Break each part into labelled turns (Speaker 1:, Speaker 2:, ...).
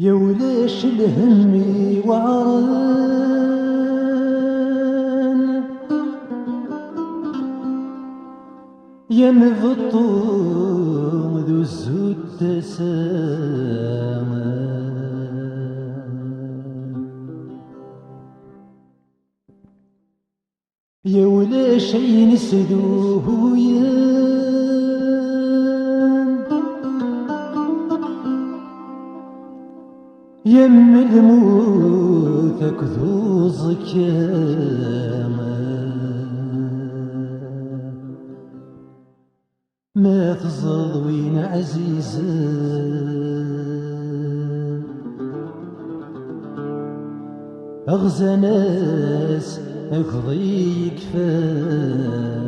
Speaker 1: يا ولاش الهم وعران يا مبطون ذو الزود تسامى يا ولاش ينسدوه يم الموت كذو زكامة ما تزضوين عزيزا أغزى ناس أقضي كفامة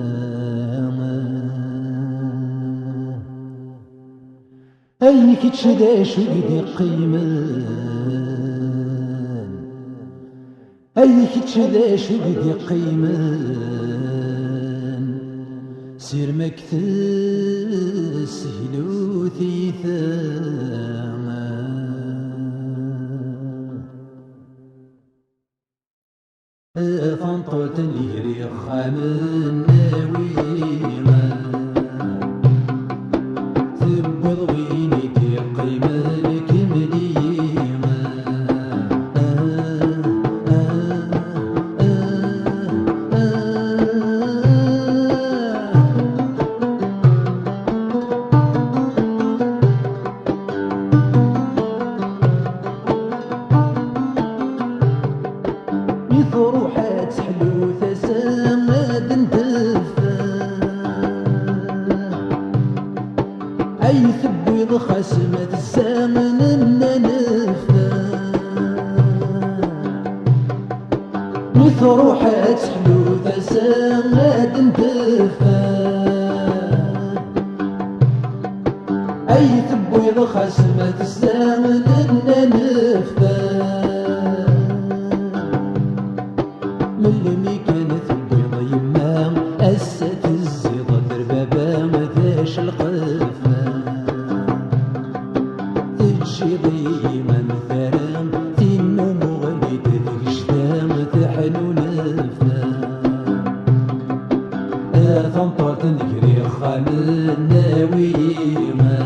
Speaker 1: أي كتشداش وقدي قيمان أي كتشداش وقدي قيمان سير مكتس هلو ثيثاما فانطوة ليري خامن ناويما تبض ويني دي قيمانك مليما روحات حلو تسامد ندفا أي ثبي خسمة الزمن النفا مثل روحات حلو تسامد ندفا أي ثبي خسمة الزمن النفا ملي كانت البيض يما أسات الزيضة دربابا ما ذاش القفا تجي ضيما مثرام تنو مغلد ذيك شتام تحنو نفا ثنطرت نجري خامن ناويما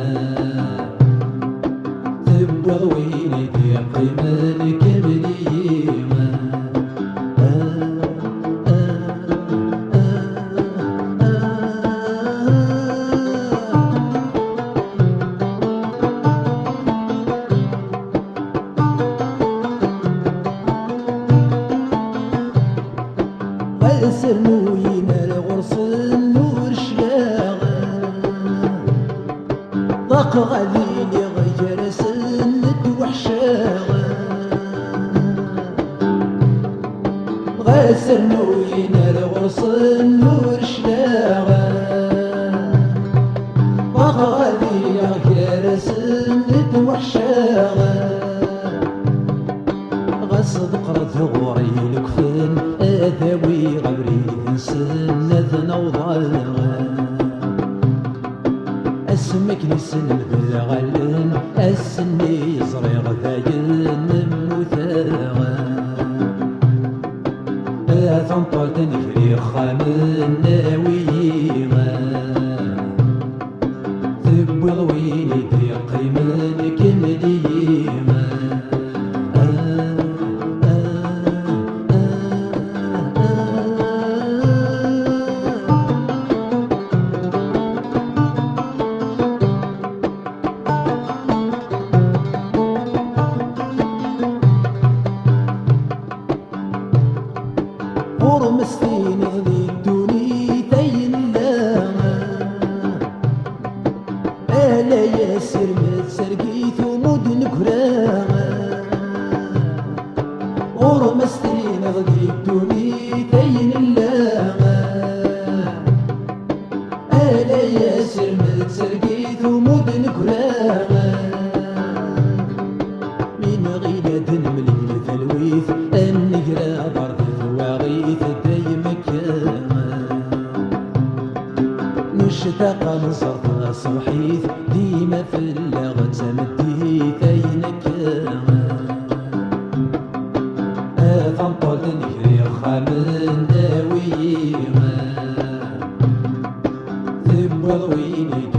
Speaker 1: تبوض ويني دي قيمان كمليما سرنوين الغرس النور شلاغا ضاق غذيني غير سند وحشاغا سرنوين الغرس النور شلاغا ضاق غذيني غير سند وحشاغا غصد قرد غوري الكفن أذاوي غبري سنة نوضالغا اسمك نسن البلغلن السني زريغ ذاين نموثاغا ثنطلت نجري خامن ناويغا ثبوض ويني دي قيمان كمليما مسكين ذي الدنيا تيلاما ألا ياسر متسرقيت ومدن كراما مسكين ذي الدنيا تيلاما ألا ياسر متسرقيت ومدن كراما من غيلة ملي ثلويث النقرا ضرب ثواغيث نشتاق نصرت صبحيث ديما في اللغة تمديث أينك ثنطل نكري خامن داوي تبوض ويني